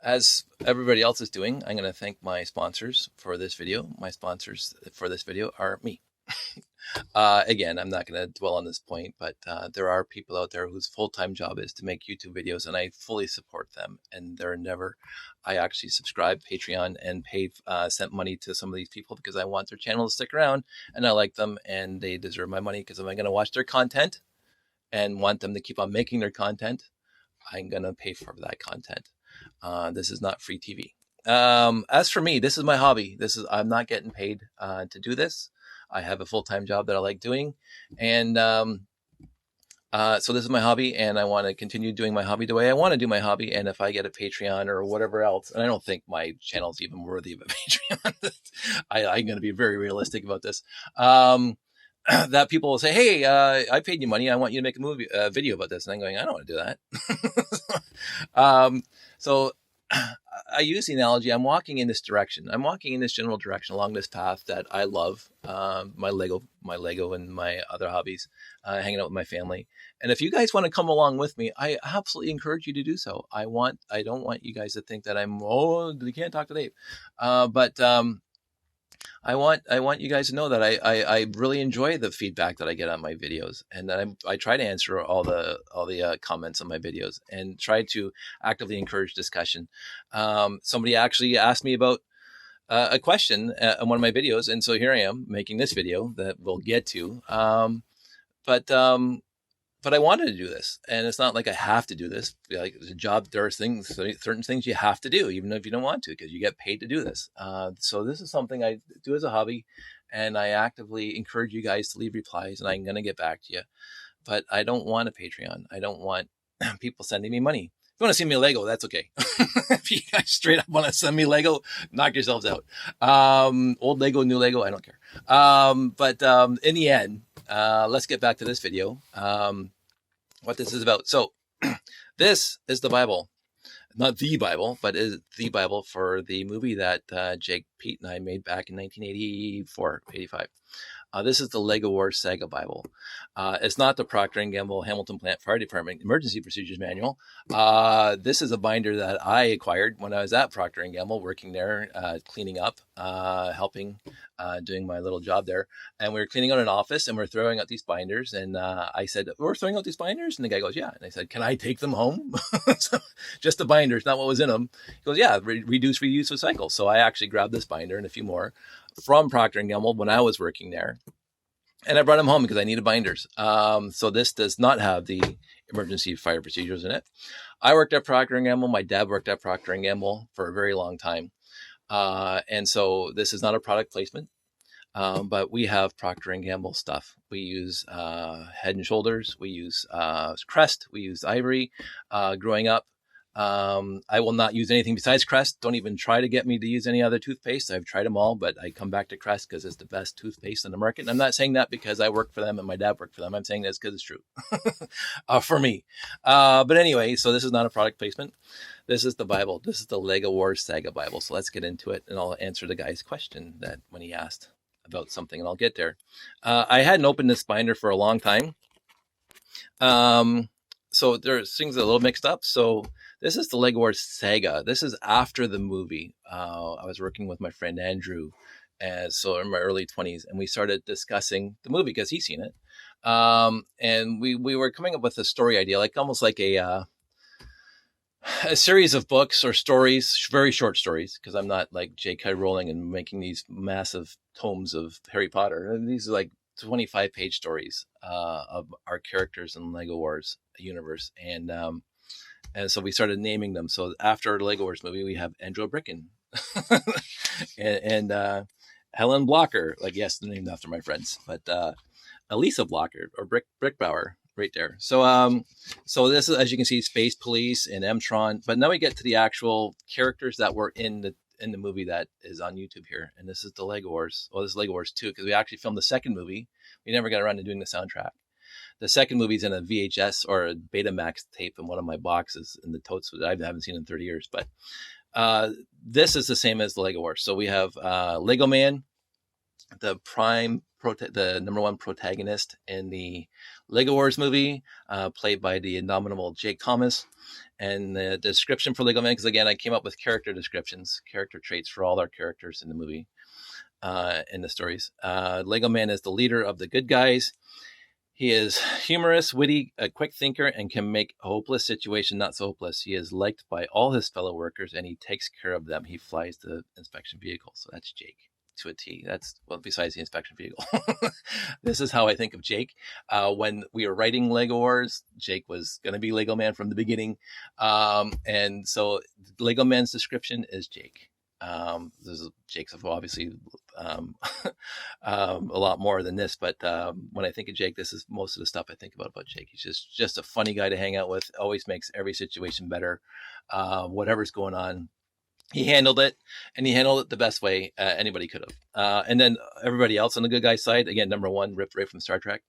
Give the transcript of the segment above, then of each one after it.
as everybody else is doing, I'm going to thank my sponsors for this video. My sponsors for this video are me. Again, I'm not going to dwell on this point, but there are people out there whose full-time job is to make YouTube videos, and I fully support them. And I actually subscribe Patreon and sent money to some of these people because I want their channel to stick around, and I like them, and they deserve my money because if I'm going to watch their content and want them to keep on making their content, I'm going to pay for that content. This is not free TV. As for me, this is my hobby. I'm not getting paid to do this. I have a full-time job that I like doing. And so this is my hobby, and I want to continue doing my hobby the way I want to do my hobby. And if I get a Patreon or whatever else, and I don't think my channel is even worthy of a Patreon. I'm going to be very realistic about this. That people will say, hey, I paid you money. I want you to make a video about this. And I'm going, I don't want to do that. So I use the analogy. I'm walking in this direction. I'm walking in this general direction along this path that I love, my Lego and my other hobbies, hanging out with my family. And if you guys want to come along with me, I absolutely encourage you to do so. I don't want you guys to think that you can't talk to Dave. But I want you guys to know that I really enjoy the feedback that I get on my videos, and that I try to answer all the comments on my videos and try to actively encourage discussion. Somebody actually asked me about a question on one of my videos, and so here I am making this video that we'll get to. But I wanted to do this, and it's not like I have to do this. Like it's a job, there are certain things you have to do, even if you don't want to, because you get paid to do this. So this is something I do as a hobby, and I actively encourage you guys to leave replies, and I'm going to get back to you. But I don't want a Patreon. I don't want people sending me money. If you want to send me a Lego, that's okay. If you guys straight up want to send me Lego, knock yourselves out. Old Lego, new Lego, I don't care. But in the end, let's get back to this video. What this is about. So this is the Bible, not the Bible, but is the Bible for the movie that Jake, Pete, and I made back in 1984, 85. This is the LEGO Wars Saga Bible. It's not the Procter & Gamble Hamilton Plant Fire Department Emergency Procedures Manual. This is a binder that I acquired when I was at Procter & Gamble, working there, cleaning up, helping, doing my little job there. And we were cleaning out an office, and we're throwing out these binders. And I said, we're throwing out these binders? And the guy goes, yeah. And I said, can I take them home? So, just the binders, not what was in them. He goes, yeah, reduce, reuse, recycle. So I actually grabbed this binder and a few more from Procter & Gamble when I was working there. And I brought them home because I needed binders. So this does not have the emergency fire procedures in it. I worked at Procter & Gamble. My dad worked at Procter & Gamble for a very long time. And so this is not a product placement, but we have Procter & Gamble stuff. We use Head and Shoulders. We use Crest. We use Ivory. Growing up, I will not use anything besides Crest. Don't even try to get me to use any other toothpaste. I've tried them all, but I come back to Crest because it's the best toothpaste in the market. And I'm not saying that because I work for them and my dad worked for them. I'm saying that's because it's true for me. But anyway, so this is not a product placement. This is the Bible. This is the LEGO Wars Saga Bible. So let's get into it, and I'll answer the guy's question that when he asked about something, and I'll get there. I hadn't opened this binder for a long time. So there's things a little mixed up. So this is the LEGO Wars Saga. This is after the movie. I was working with my friend Andrew, so in my early 20s, and we started discussing the movie because he's seen it. And we were coming up with a story idea, like almost like a series of books or stories, very short stories, because I'm not like J.K. Rowling and making these massive tomes of Harry Potter. These are like 25-page stories of our characters in LEGO Wars universe, and so we started naming them. So after the LEGO Wars movie, we have Andrew Bricken and Helen Blocker. Like, yes, they're named after my friends, but Elisa Blocker or Brickbauer right there. So this is, as you can see, Space Police and M-Tron. But now we get to the actual characters that were in the movie that is on YouTube here. And this is the LEGO Wars. Well, this is LEGO Wars 2, because we actually filmed the second movie. We never got around to doing the soundtrack. The second movie is in a VHS or a Betamax tape in one of my boxes in the totes that I haven't seen in 30 years. But this is the same as the LEGO Wars. So we have Lego Man, the number one protagonist in the LEGO Wars movie, played by the indomitable Jake Thomas. And the description for Lego Man, because again, I came up with character descriptions, character traits for all our characters in the movie, in the stories. Lego Man is the leader of the good guys. He is humorous, witty, a quick thinker, and can make a hopeless situation not so hopeless. He is liked by all his fellow workers, and he takes care of them. He flies the inspection vehicle. So that's Jake to a T. That's, well, besides the inspection vehicle. This is how I think of Jake. When we were writing Lego Wars, Jake was going to be Lego Man from the beginning. And so Lego Man's description is Jake. Jake's obviously a lot more than this, but when I think of Jake, this is most of the stuff I think about Jake. He's just a funny guy to hang out with, always makes every situation better. Whatever's going on, he handled it, and he handled it the best way anybody could have. And then everybody else on the good guy side, again, number one, ripped right from Star Trek.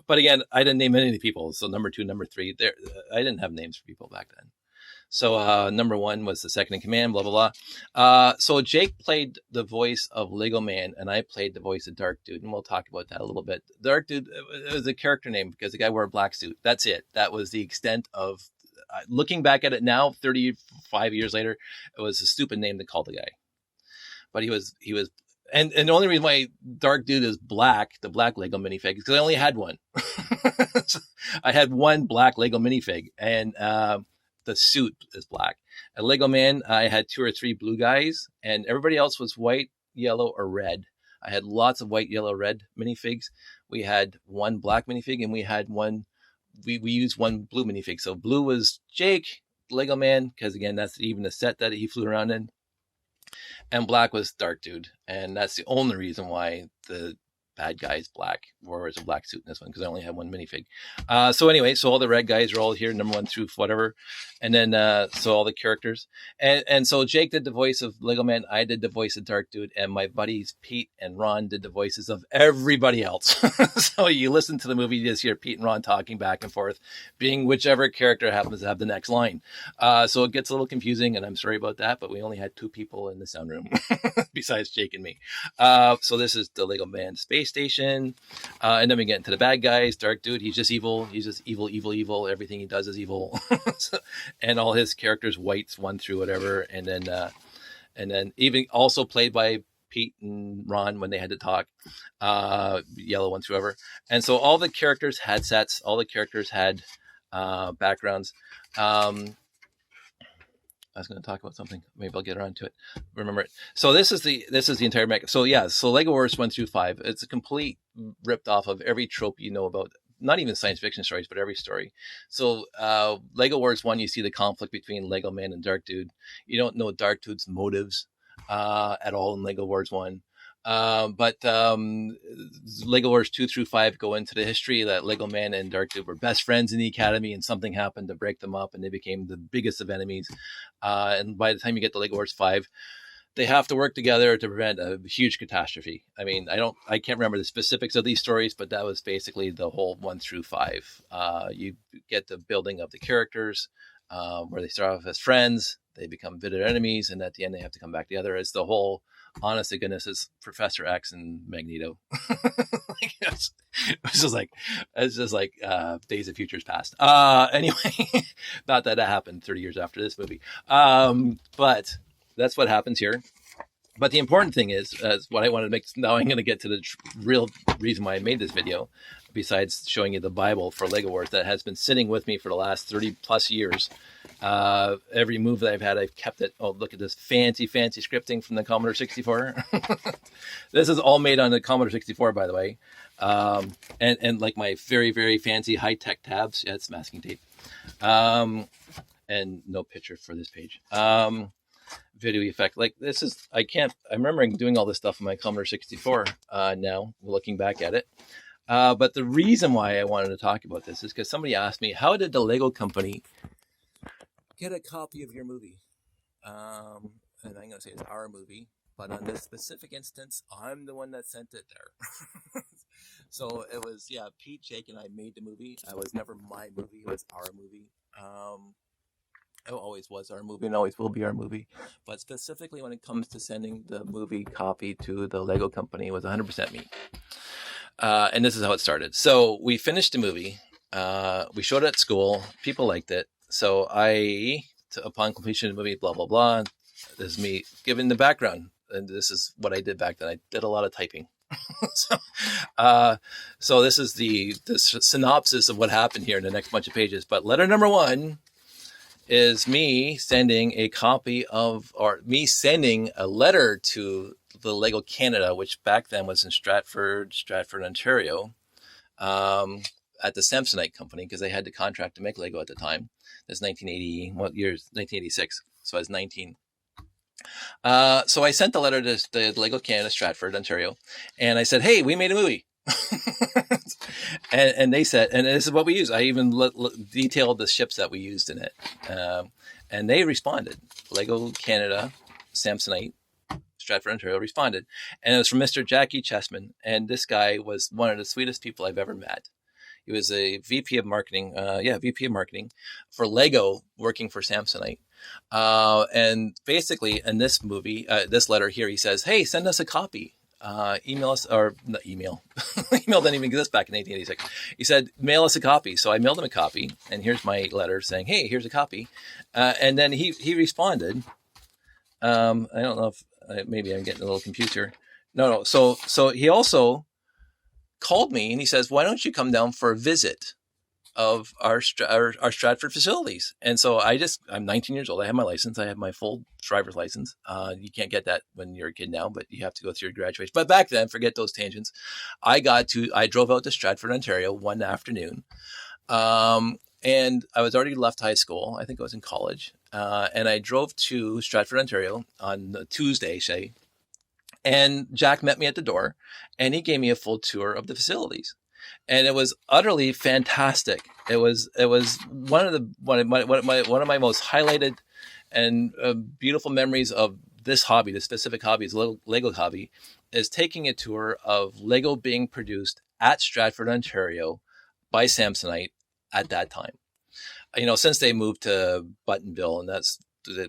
But again, I didn't name any of the people, so number two, number three, there, I didn't have names for people back then. So number one was the second in command, blah, blah, blah. So Jake played the voice of Lego Man, and I played the voice of Dark Dude, and we'll talk about that a little bit. Dark Dude, it was a character name because the guy wore a black suit. That's it. That was the extent of, looking back at it now, 35 years later, it was a stupid name to call the guy. But he was, and the only reason why Dark Dude is black, the black Lego minifig, is because I only had one. I had one black Lego minifig, and the suit is black. At Lego Man, I had 2 or 3 blue guys, and everybody else was white, yellow, or red. I had lots of white, yellow, red minifigs. We had one black minifig, and we had one, we used one blue minifig. So blue was Jake, Lego Man, because again, that's even the set that he flew around in. And black was Dark Dude. And that's the only reason why the bad guys black, wore a black suit in this one, because I only had one minifig. So anyway, so all the red guys are all here, number 1 through whatever, and then so all the characters, and so Jake did the voice of Lego Man, I did the voice of Dark Dude, and my buddies Pete and Ron did the voices of everybody else. So you listen to the movie, you just hear Pete and Ron talking back and forth, being whichever character happens to have the next line. So it gets a little confusing, and I'm sorry about that, but we only had 2 people in the sound room besides Jake and me. So this is the Lego Man space station, and then we get into the bad guys. Dark Dude, he's just evil. He's just evil. Everything he does is evil. And all his characters, whites 1 through whatever, and then even also played by Pete and Ron when they had to talk, yellow 1 through whatever. And so all the characters had sets. All the characters had backgrounds. I was going to talk about something. Maybe I'll get around to it. Remember it. So this is the entire mech. So yeah, so Lego Wars 1 through 5. It's a complete ripped off of every trope you know about. Not even science fiction stories, but every story. So Lego Wars 1, you see the conflict between Lego Man and Dark Dude. You don't know Dark Dude's motives at all in Lego Wars 1. But Lego Wars 2 through 5 go into the history that Lego Man and Dark Dude were best friends in the academy, and something happened to break them up, and they became the biggest of enemies. And by the time you get to Lego Wars 5, they have to work together to prevent a huge catastrophe. I mean, I can't remember the specifics of these stories, but that was basically the whole 1 through 5. You get the building of the characters, where they start off as friends, they become bitter enemies, and at the end they have to come back together. As the whole, honest to goodness, is Professor X and Magneto. It's just like Days of Futures Past. Anyway, not that happened 30 years after this movie, but that's what happens here. But the important thing is what I wanted to make. Now I'm going to get to the real reason why I made this video, besides showing you the Bible for Lego Wars that has been sitting with me for the last 30 plus years. Every move that I've had, I've kept it. Oh, look at this fancy scripting from the Commodore 64. This is all made on the Commodore 64, by the way. And like my very, very fancy high-tech tabs. Yeah, it's masking tape. And no picture for this page. Video effect. Like this is, I'm remembering doing all this stuff on my Commodore 64 now, looking back at it. But the reason why I wanted to talk about this is because somebody asked me, how did the Lego company get a copy of your movie? And I'm going to say it's our movie, but on this specific instance, I'm the one that sent it there. So it was, Pete, Jake, and I made the movie. It was never my movie. It was our movie. It always was our movie and always will be our movie. But specifically when it comes to sending the movie copy to the Lego company, it was 100% me. And this is how it started. So we finished the movie. We showed it at school. People liked it. So upon completion of the movie, blah, blah, blah. This is me giving the background. And this is what I did back then. I did a lot of typing. so, so this is the synopsis of what happened here in the next bunch of pages. But letter number 1 is me sending a letter to the LEGO Canada, which back then was in Stratford, Ontario, at the Samsonite company, because they had the contract to make LEGO at the time. That's 1980, what years? 1986. So I was 19. So I sent the letter to the LEGO Canada, Stratford, Ontario, and I said, "Hey, we made a movie." and they said, and this is what we use. I even detailed the ships that we used in it. And they responded. LEGO Canada, Samsonite, Stratford, Ontario responded. And it was from Mr. Jackie Chessman. And this guy was one of the sweetest people I've ever met. He was a VP of marketing, VP of marketing for LEGO, working for Samsonite. And basically in this movie, this letter here, he says, "Hey, send us a copy. Email us," or not email. Email didn't even exist back in 1886. He said, "Mail us a copy." So I mailed him a copy, and here's my letter saying, "Hey, here's a copy." And then he responded. I don't know if maybe I'm getting a little confused here. No. So he also called me and he says, "Why don't you come down for a visit of our Stratford facilities?" And so I'm 19 years old. I have my license. I have my full driver's license. You can't get that when you're a kid now, but you have to go through your graduation. But back then, forget those tangents. I drove out to Stratford, Ontario one afternoon. And I was already left high school. I think I was in college. And I drove to Stratford, Ontario on a Tuesday, say. And Jack met me at the door and he gave me a full tour of the facilities. And it was utterly fantastic. It was one of my most highlighted and beautiful memories of this hobby, the specific hobby, is Lego hobby, is taking a tour of Lego being produced at Stratford, Ontario by Samsonite at that time. Since they moved to Buttonville, and that's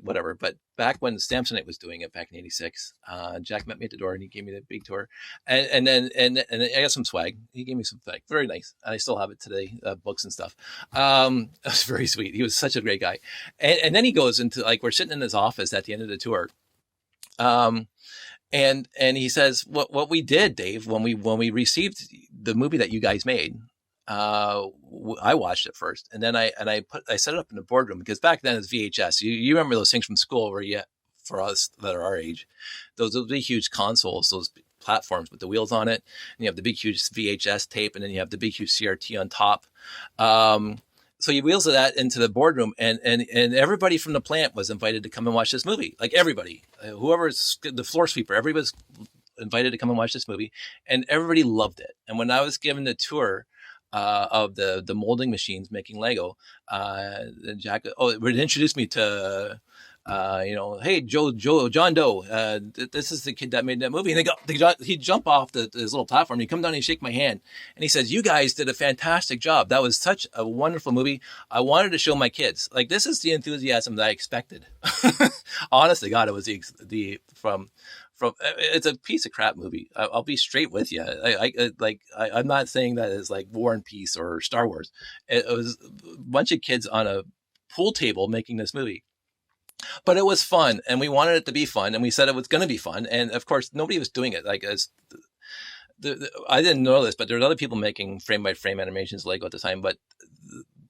whatever. But back when Samsonite was doing it back in 86, Jack met me at the door and he gave me the big tour. And then I got some swag. He gave me some swag. Very nice. And I still have it today, books and stuff. It was very sweet. He was such a great guy. And then he goes into, like, we're sitting in his office at the end of the tour. And he says, what we did, Dave, when we received the movie that you guys made, I watched it first, and then I set it up in the boardroom, because back then it's VHS. You remember those things from school where for us that are our age, those big huge consoles, those platforms with the wheels on it, and you have the big huge VHS tape, and then you have the big huge CRT on top. So you wheels of that into the boardroom, and everybody from the plant was invited to come and watch this movie. Like everybody, whoever's the floor sweeper, everybody was invited to come and watch this movie, and everybody loved it. And when I was given the tour of the molding machines making Lego, Jack would introduce me to hey, John Doe, this is the kid that made that movie. And he'd jump off his little platform, he'd come down and he'd shake my hand, and he says, "You guys did a fantastic job. That was such a wonderful movie. I wanted to show my kids." Like, this is the enthusiasm that I expected. Honest to God, it was from it's a piece of crap movie. I'll be straight with you. I'm not saying that it's like War and Peace or Star Wars. It was a bunch of kids on a pool table making this movie. But it was fun, and we wanted it to be fun, and we said it was going to be fun. And of course, nobody was doing it. Like, I didn't know this, but there were other people making frame-by-frame animations Lego at the time. But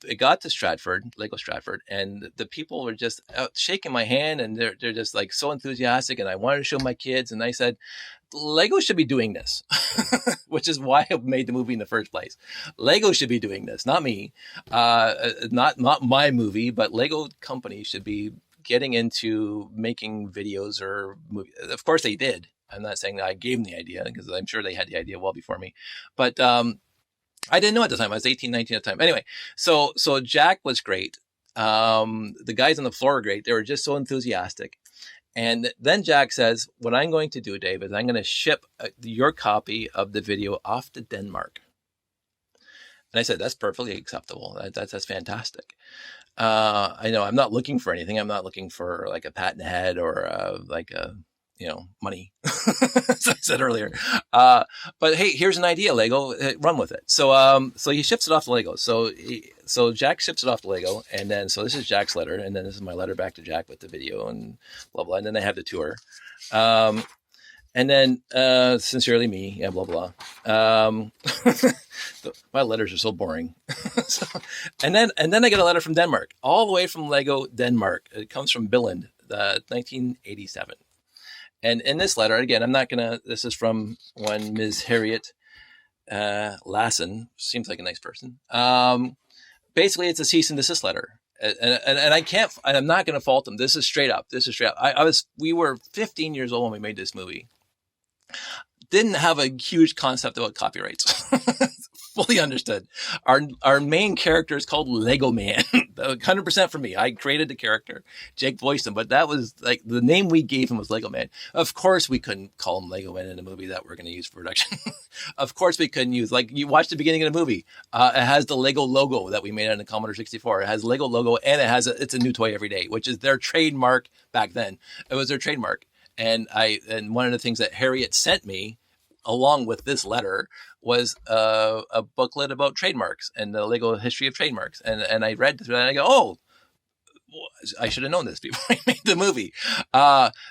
it got to Lego Stratford, and the people were just out shaking my hand, and they're just like so enthusiastic. And I wanted to show my kids, and I said, Lego should be doing this, which is why I made the movie in the first place. Lego should be doing this, not me, not my movie, but Lego company should be getting into making videos or movies. Of course they did. I'm not saying that I gave them the idea, because I'm sure they had the idea well before me, but I didn't know at the time. I was 18, 19 at the time. Anyway, so Jack was great. The guys on the floor were great. They were just so enthusiastic. And then Jack says, "What I'm going to do, Dave, is I'm going to ship your copy of the video off to Denmark." And I said, "That's perfectly acceptable. That's fantastic." I know I'm not looking for anything. I'm not looking for like a pat in the head or like a money, as I said earlier. But hey, here's an idea, Lego, run with it. So he ships it off to Lego. So Jack ships it off to Lego, and then so this is Jack's letter, and then this is my letter back to Jack with the video and blah blah, and then they have the tour. And then, sincerely me, yeah, blah, blah. My letters are so boring. and then I get a letter from Denmark, all the way from Lego, Denmark. It comes from Billund, 1987. And in this letter, again, this is from one Ms. Harriet Lassen, seems like a nice person. Basically, it's a cease and desist letter. And I'm not going to fault them. This is straight up. We were 15 years old when we made this movie. Didn't have a huge concept about copyrights. Fully understood. Our main character is called Lego Man. 100% for me. I created the character. Jake voiced him, but that was like the name we gave him was Lego Man. Of course, we couldn't call him Lego Man in a movie that we're going to use for production. Of course, we couldn't use, like, you watch the beginning of the movie. It has the Lego logo that we made on the Commodore 64. It has Lego logo, and it's a new toy every day, which is their trademark back then. It was their trademark. And one of the things that Harriet sent me along with this letter was a booklet about trademarks and the Lego history of trademarks. And I read through that and I go, oh, I should have known this before I made the movie.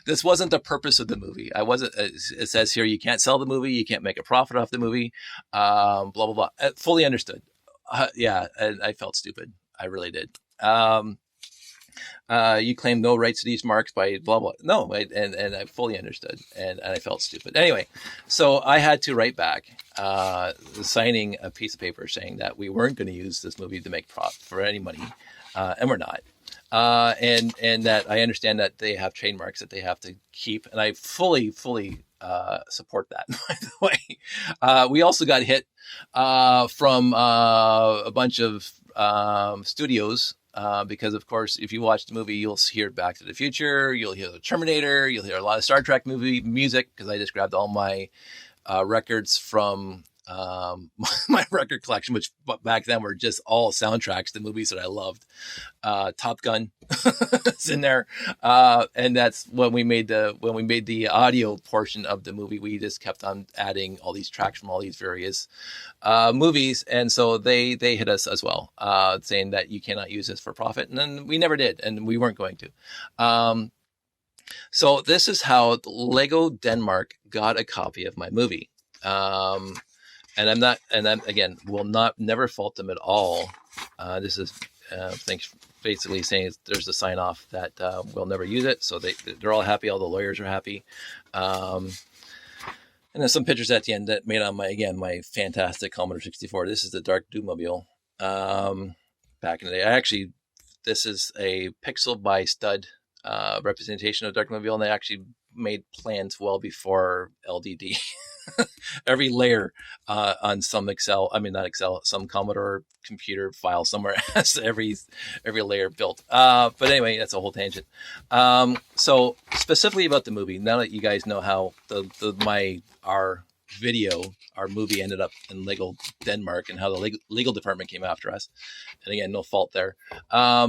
This wasn't the purpose of the movie. It says here, you can't sell the movie. You can't make a profit off the movie. Blah, blah, blah. Fully understood. Yeah. And I felt stupid. I really did. You claim no rights to these marks by blah, blah. No, and I fully understood, and I felt stupid. Anyway, so I had to write back, signing a piece of paper saying that we weren't going to use this movie to make profit for any money, and we're not. And that I understand that they have trademarks that they have to keep, and I fully support that, by the way. We also got hit from a bunch of studios. Because, of course, if you watch the movie, you'll hear Back to the Future, you'll hear the Terminator, you'll hear a lot of Star Trek movie music, because I just grabbed all my records from my record collection, which back then were just all soundtracks to movies that I loved. Top Gun is in there, and that's when we made the audio portion of the movie. We just kept on adding all these tracks from all these various movies, and so they hit us as well, saying that you cannot use this for profit, and then we never did, and we weren't going to. So this is how Lego Denmark got a copy of my movie. And I'm again, will never fault them at all. This is, thanks, basically saying there's a sign off that we'll never use it. So they're all happy. All the lawyers are happy. And there's some pictures at the end that made on my fantastic Commodore 64. This is the Dark Doom-mobile. Back in the day, this is a pixel by stud representation of Dark Doom-mobile, and they actually made plans well before LDD. Every layer on some some Commodore computer file somewhere has every layer built. But anyway, that's a whole tangent. So specifically about the movie, now that you guys know how our movie ended up in Lego Denmark and how the legal department came after us, and again, no fault there. I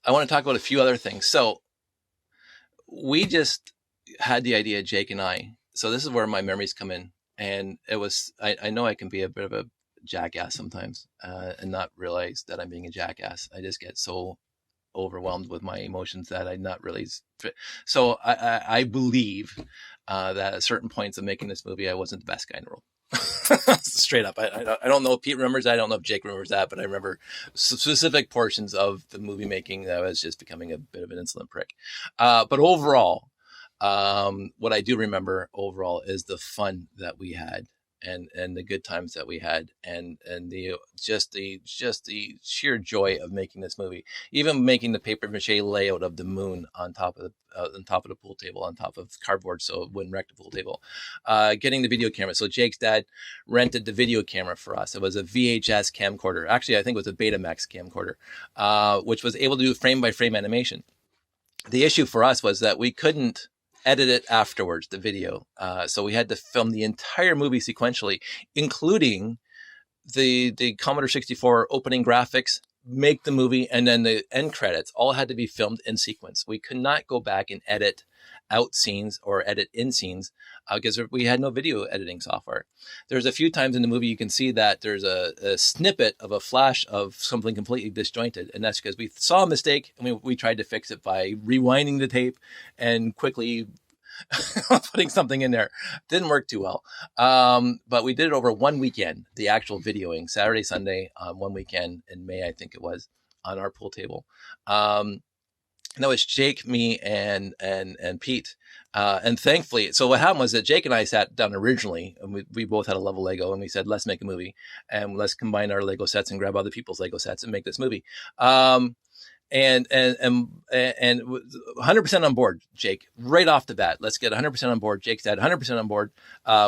want to talk about a few other things. So we just had the idea, Jake and I. So this is where my memories come in. And it was, I know I can be a bit of a jackass sometimes and not realize that I'm being a jackass. I just get so overwhelmed with my emotions that I'm not really. So I believe that at certain points of making this movie, I wasn't the best guy in the world. Straight up. I don't know if Pete remembers that. I don't know if Jake remembers that, but I remember specific portions of the movie making that I was just becoming a bit of an insolent prick. But overall, what I do remember overall is the fun that we had and the good times that we had and the sheer joy of making this movie, even making the paper mache layout of the moon on top of the pool table, on top of cardboard so it wouldn't wreck the pool table, getting the video camera. So Jake's dad rented the video camera for us. It was a VHS camcorder. Actually, I think it was a Betamax camcorder, which was able to do frame by frame animation. The issue for us was that we couldn't edit it afterwards, the video. So we had to film the entire movie sequentially, including the Commodore 64 opening graphics make the movie, and then the end credits all had to be filmed in sequence. We could not go back and edit out scenes or edit in scenes because we had no video editing software. There's a few times in the movie you can see that there's a snippet of a flash of something completely disjointed, and that's because we saw a mistake and we tried to fix it by rewinding the tape and quickly putting something in there. Didn't work too well. But we did it over one weekend, the actual videoing, Saturday, Sunday, one weekend in May, I think it was, on our pool table. And that was Jake, me, and Pete. And thankfully, so what happened was that Jake and I sat down originally, and we both had a love of Lego, and we said, let's make a movie, and let's combine our Lego sets and grab other people's Lego sets and make this movie. And 100% on board, Jake, right off the bat. Let's get 100% on board. Jake said 100% on board.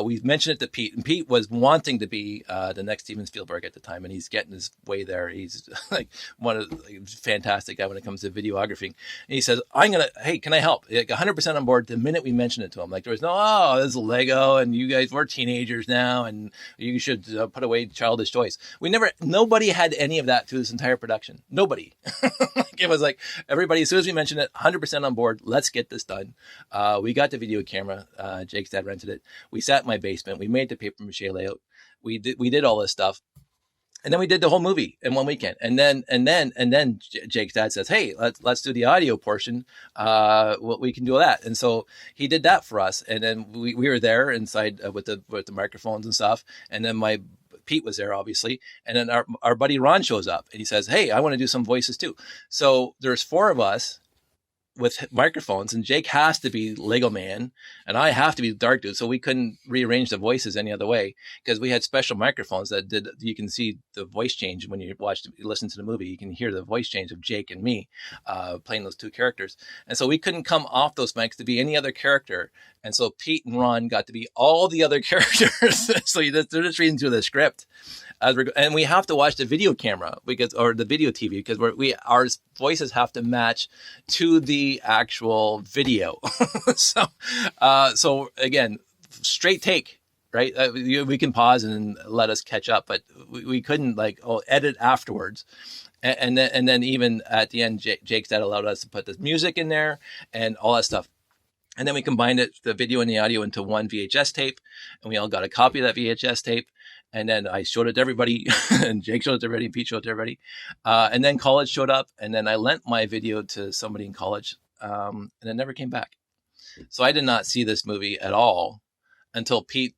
We mentioned it to Pete, and Pete was wanting to be the next Steven Spielberg at the time, and he's getting his way there. He's like fantastic guy when it comes to videography. And he says, hey, can I help? Like 100% on board the minute we mentioned it to him. Like there was no, this is Lego, and you guys, we're teenagers now, and you should put away childish toys. Nobody had any of that through this entire production. Nobody. It was like everybody, as soon as we mentioned it, 100% on board. Let's get this done. We got the video camera. Jake's dad rented it. We sat in my basement. We made the paper mache layout. We did all this stuff. And then we did the whole movie in one weekend. And then Jake's dad says, hey, let's do the audio portion. We can do that. And so he did that for us. And then we were there inside with the microphones and stuff. And then Pete was there, obviously. And then our buddy Ron shows up and he says, hey, I want to do some voices too. So there's 4 of us with microphones, and Jake has to be Lego Man and I have to be Dark Dude. So we couldn't rearrange the voices any other way because we had special microphones that you can see the voice change when you listen to the movie. You can hear the voice change of Jake and me playing those 2 characters. And so we couldn't come off those mics to be any other character. And so Pete and Ron got to be all the other characters. So they're just reading through the script. And we have to watch the video camera or the video TV because our voices have to match to the actual video. So again, straight take, right? We can pause and let us catch up, but we couldn't edit afterwards. And then even at the end, Jake's dad allowed us to put the music in there and all that stuff. And then we combined the video and the audio into one VHS tape, and we all got a copy of that VHS tape. And then I showed it to everybody, and Jake showed it to everybody, and Pete showed it to everybody. And then college showed up, and then I lent my video to somebody in college, and it never came back. So I did not see this movie at all until Pete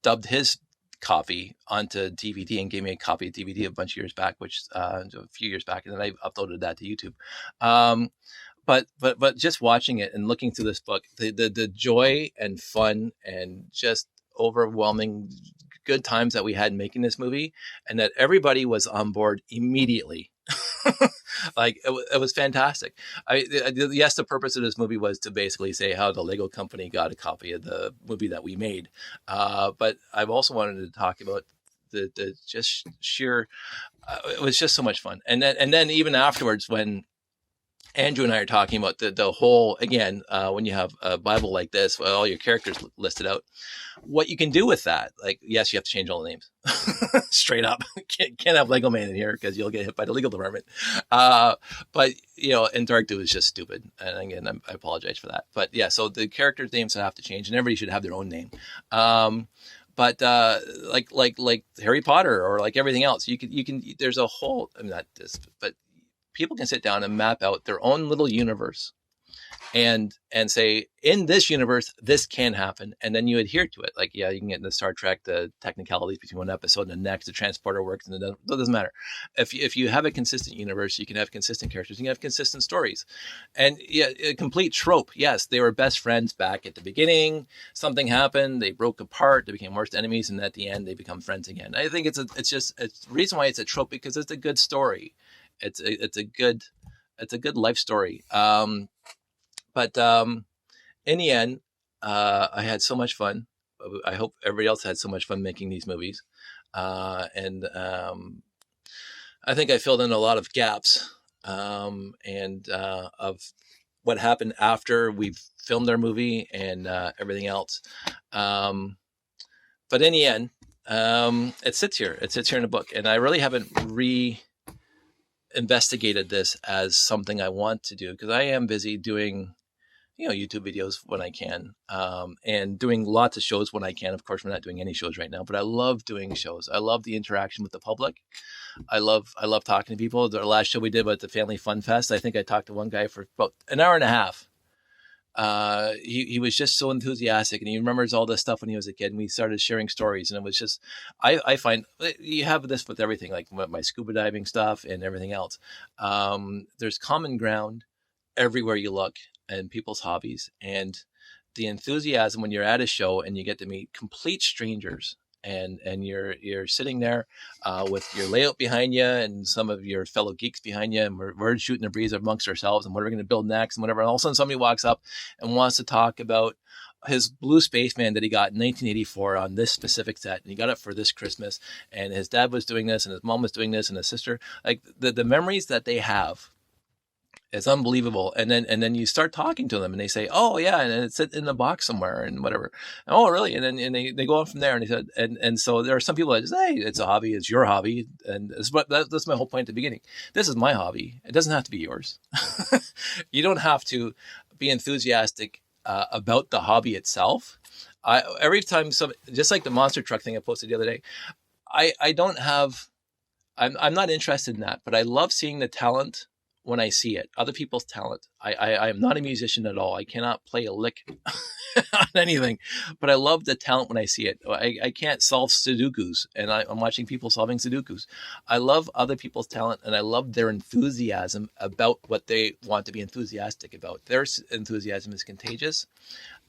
dubbed his copy onto DVD and gave me a copy of DVD a bunch of years back, a few years back, and then I uploaded that to YouTube. But just watching it and looking through this book, the joy and fun and just overwhelming good times that we had making this movie, and that everybody was on board immediately. It was fantastic. Yes, the purpose of this movie was to basically say how the Lego company got a copy of the movie that we made. But I've also wanted to talk about the just sheer, it was just so much fun. And then even afterwards, when Andrew and I are talking about the whole, again, when you have a Bible like this, with all your characters listed out, what you can do with that. Like, yes, you have to change all the names straight up. Can't have Lego Man in here because you'll get hit by the legal department. But, and Dark Dude is just stupid. And again, I apologize for that. But yeah, so the characters' names have to change, and everybody should have their own name. But like Harry Potter or like everything else, you can, there's a whole, I mean, not this, but people can sit down and map out their own little universe and say, in this universe, this can happen. And then you adhere to it. Like, yeah, you can get in the Star Trek, the technicalities between one episode and the next, the transporter works, and it doesn't matter. If you have a consistent universe, you can have consistent characters, you can have consistent stories. And yeah, a complete trope. Yes, they were best friends back at the beginning. Something happened, they broke apart, they became worst enemies, and at the end, they become friends again. I think it's the reason why it's a trope, because it's a good story. It's a good life story. But in the end, I had so much fun. I hope everybody else had so much fun making these movies. And I think I filled in a lot of gaps and of what happened after we've filmed our movie and everything else. But in the end, it sits here. It sits here in a book. And I really haven't investigated this as something I want to do, because I am busy doing, YouTube videos when I can, and doing lots of shows when I can. Of course, we're not doing any shows right now, but I love doing shows. I love the interaction with the public. I love talking to people. The last show we did about the Family Fun Fest, I think I talked to one guy for about an hour and a half. He was just so enthusiastic, and he remembers all this stuff when he was a kid, and we started sharing stories, and it was just, I find you have this with everything, like my scuba diving stuff and everything else. There's common ground everywhere you look and people's hobbies, and the enthusiasm when you're at a show and you get to meet complete strangers, and you're sitting there with your layout behind you and some of your fellow geeks behind you, and we're shooting the breeze amongst ourselves and what are we going to build next and whatever, and all of a sudden somebody walks up and wants to talk about his blue spaceman that he got in 1984 on this specific set, and he got it for this Christmas, and his dad was doing this and his mom was doing this and his sister, like the memories that they have, it's unbelievable. And then you start talking to them and they say, oh yeah, and it's in the box somewhere and whatever. Oh really? And then they go on from there. And he said, and so there are some people that just, hey, it's a hobby, it's your hobby. And that's my whole point at the beginning. This is my hobby. It doesn't have to be yours. You don't have to be enthusiastic about the hobby itself. Every time just like the monster truck thing I posted the other day, I don't have, I'm not interested in that, but I love seeing the talent when I see it, other people's talent. I am not a musician at all. I cannot play a lick on anything, but I love the talent when I see it. I can't solve Sudokus, and I'm watching people solving Sudokus. I love other people's talent, and I love their enthusiasm about what they want to be enthusiastic about. Their enthusiasm is contagious.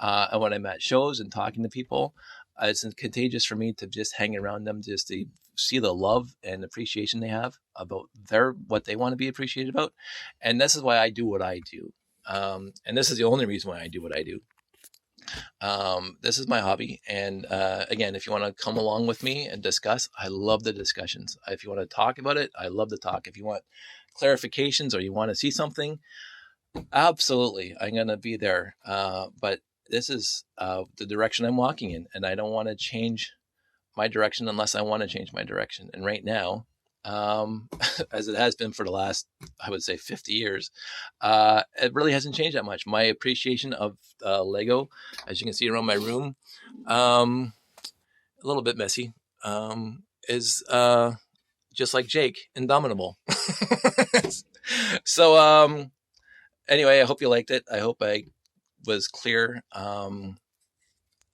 And when I'm at shows and talking to people, it's contagious for me to just hang around them, just to see the love and appreciation they have about what they want to be appreciated about. And this is why I do what I do. And this is the only reason why I do what I do. This is my hobby. And again, if you want to come along with me and discuss, I love the discussions. If you want to talk about it, I love to talk. If you want clarifications or you want to see something, absolutely, I'm going to be there. But this is the direction I'm walking in, and I don't want to change my direction unless I want to change my direction. And right now, as it has been for the last, I would say 50 years, it really hasn't changed that much. My appreciation of Lego, as you can see around my room, a little bit messy, is just like Jake, indomitable. So anyway, I hope you liked it. I hope I was clear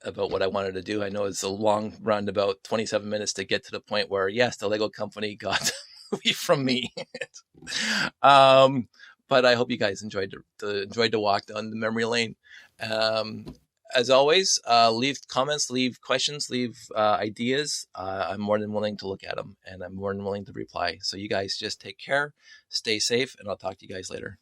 about what I wanted to do. I know it's a long run, about 27 minutes to get to the point where, yes, the Lego company got the movie from me. But I hope you guys enjoyed the walk down the memory lane. As always, leave comments, leave questions, leave ideas. I'm more than willing to look at them, and I'm more than willing to reply. So you guys just take care, stay safe, and I'll talk to you guys later.